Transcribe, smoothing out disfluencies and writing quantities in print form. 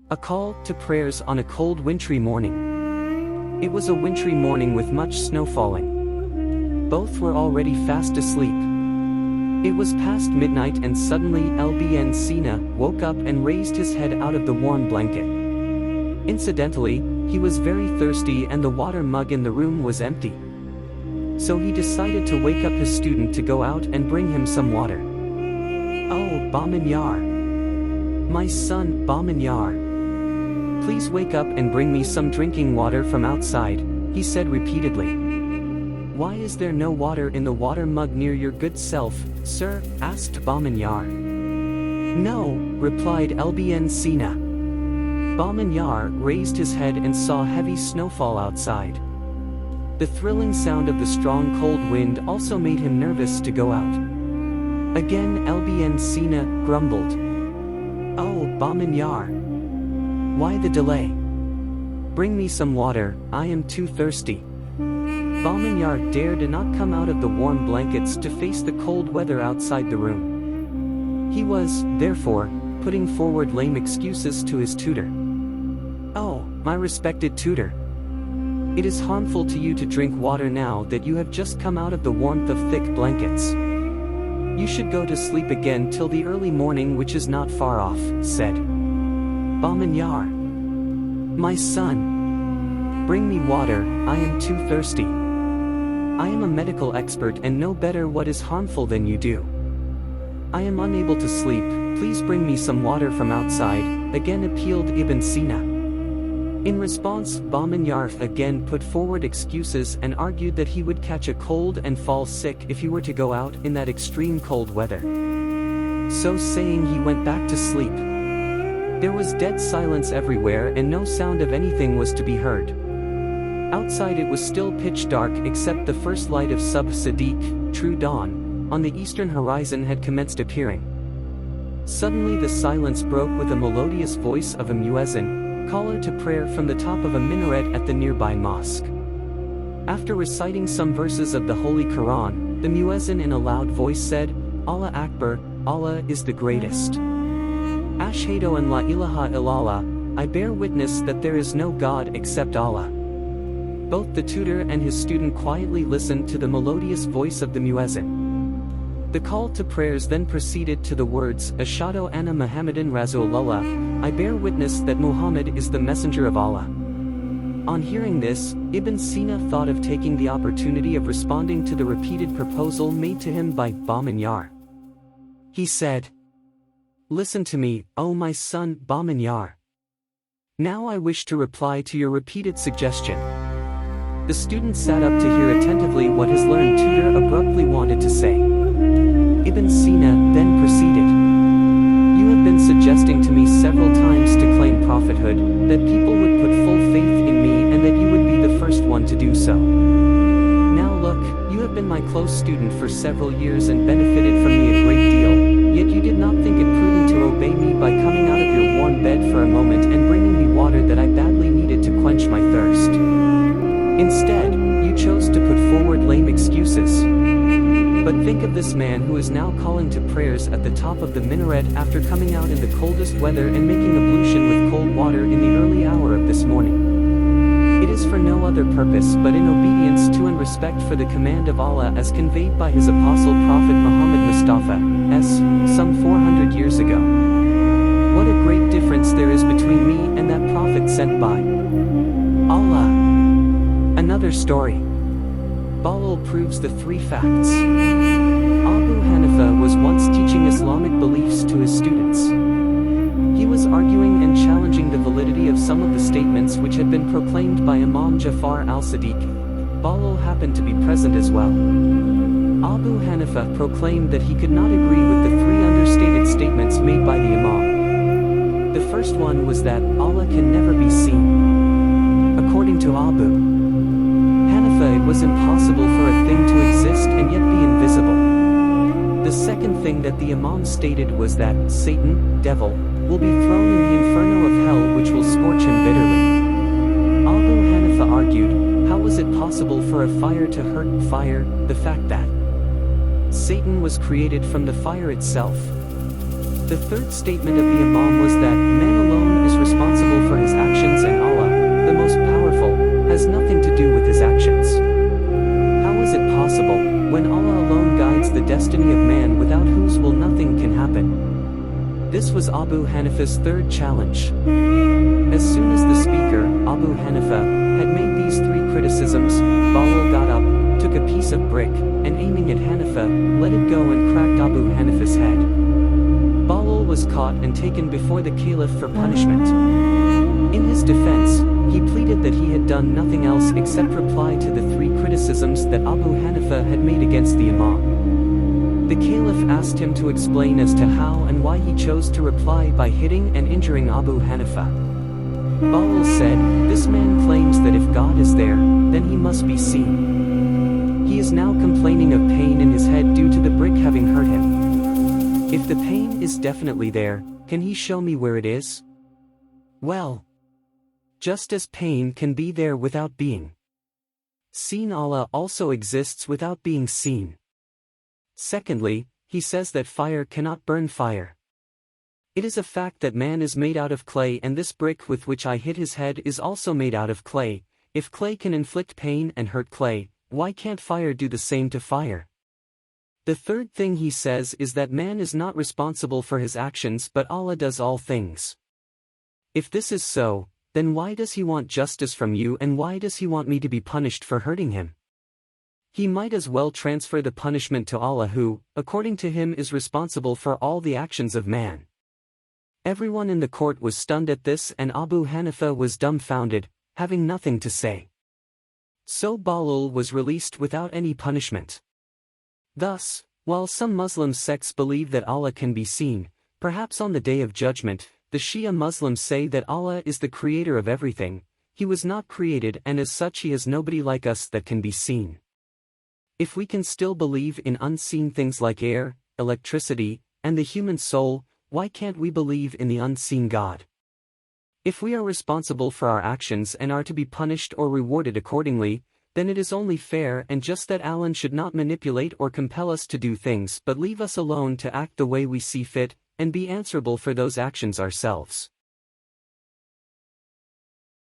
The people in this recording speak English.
A call to prayers on a cold wintry morning. It was a wintry morning with much snow falling. Both were already fast asleep. It was past midnight and suddenly Ibn Sina woke up and raised his head out of the warm blanket. Incidentally, he was very thirsty and the water mug in the room was empty. So he decided to wake up his student to go out and bring him some water. "Oh, Baminyar! My son, Baminyar! Please wake up and bring me some drinking water from outside," he said repeatedly. "Why is there no water in the water mug near your good self, sir?" asked Baminyar. "No," replied Ibn Sina. Baminyar raised his head and saw heavy snowfall outside. The thrilling sound of the strong cold wind also made him nervous to go out. Again Ibn Sina grumbled. "Oh, Baminyar! Why the delay? Bring me some water, I am too thirsty." Baminyar dared not come out of the warm blankets to face the cold weather outside the room. He was, therefore, putting forward lame excuses to his tutor. "Oh, my respected tutor! It is harmful to you to drink water now that you have just come out of the warmth of thick blankets. You should go to sleep again till the early morning, which is not far off," said Baminyar. "My son, bring me water, I am too thirsty. I am a medical expert and know better what is harmful than you do. I am unable to sleep, please bring me some water from outside," again appealed Ibn Sina. In response, Baminyar again put forward excuses and argued that he would catch a cold and fall sick if he were to go out in that extreme cold weather. So saying, he went back to sleep. There was dead silence everywhere and no sound of anything was to be heard. Outside it was still pitch dark except the first light of Sadiq, true dawn, on the eastern horizon had commenced appearing. Suddenly the silence broke with a melodious voice of a muezzin, caller to prayer from the top of a minaret at the nearby mosque. After reciting some verses of the Holy Quran, the muezzin in a loud voice said, "Allah Akbar, Allah is the greatest. Ashhadu an la ilaha illallah, I bear witness that there is no God except Allah." Both the tutor and his student quietly listened to the melodious voice of the muezzin. The call to prayers then proceeded to the words, "Ashhadu anna Muhammadan Rasulullah, I bear witness that Muhammad is the messenger of Allah." On hearing this, Ibn Sina thought of taking the opportunity of responding to the repeated proposal made to him by Baminyar. He said, "Listen to me, O my son Baminyar. Now I wish to reply to your repeated suggestion." The student sat up to hear attentively what his learned tutor abruptly wanted to say. Ibn Sina then proceeded. "You have been suggesting to me several times to claim prophethood, that people would put full faith in me and that you would be the first one to do so. Now look, you have been my close student for several years and benefited from me a great deal, yet you did not think it prudent to obey me by coming out of your warm bed for a moment and bringing me water that I badly needed to quench my thirst. Instead, you chose to put forward lame excuses. But think of this man who is now calling to prayers at the top of the minaret after coming out in the coldest weather and making ablution with cold water in the early hour of this morning. It is for no other purpose but in obedience to and respect for the command of Allah as conveyed by his apostle Prophet Muhammad Mustafa, some 400 years ago. What a great difference there is between me and that prophet sent by Allah." Another story. Balal proves the three facts. Abu Hanifa was once teaching Islamic beliefs to his students. He was arguing and challenging the validity of some of the statements which had been proclaimed by Imam Jafar al-Sadiq. Balal happened to be present as well. Abu Hanifa proclaimed that he could not agree with the three understated statements made by the Imam. The first one was that Allah can never be seen. According to Abu Hanifa, it was impossible for a thing to exist and yet be invisible. The second thing that the Imam stated was that Satan, devil, will be thrown in the inferno of hell which will scorch him bitterly. Abu Hanifa argued, how was it possible for a fire to hurt fire, the fact that Satan was created from the fire itself? The third statement of the Imam was that man alone is responsible Hanifa's third challenge. As soon as the speaker, Abu Hanifa, had made these three criticisms, Balal got up, took a piece of brick, and aiming at Hanifa, let it go and cracked Abu Hanifa's head. Balal was caught and taken before the caliph for punishment. In his defense, he pleaded that he had done nothing else except reply to the three criticisms that Abu Hanifa had made against the Imam. The caliph asked him to explain as to how and why he chose to reply by hitting and injuring Abu Hanifa. Balal said, "This man claims that if God is there, then he must be seen. He is now complaining of pain in his head due to the brick having hurt him. If the pain is definitely there, can he show me where it is? Well, just as pain can be there without being seen, Allah also exists without being seen. Secondly, he says that fire cannot burn fire. It is a fact that man is made out of clay, and this brick with which I hit his head is also made out of clay. If clay can inflict pain and hurt clay, why can't fire do the same to fire? The third thing he says is that man is not responsible for his actions but Allah does all things. If this is so, then why does he want justice from you, and why does he want me to be punished for hurting him? He might as well transfer the punishment to Allah who, according to him, is responsible for all the actions of man." Everyone in the court was stunned at this, and Abu Hanifa was dumbfounded, having nothing to say. So Balal was released without any punishment. Thus, while some Muslim sects believe that Allah can be seen, perhaps on the Day of Judgment, the Shia Muslims say that Allah is the creator of everything. He was not created, and as such he is nobody like us that can be seen. If we can still believe in unseen things like air, electricity, and the human soul, why can't we believe in the unseen God? If we are responsible for our actions and are to be punished or rewarded accordingly, then it is only fair and just that Allah should not manipulate or compel us to do things but leave us alone to act the way we see fit, and be answerable for those actions ourselves.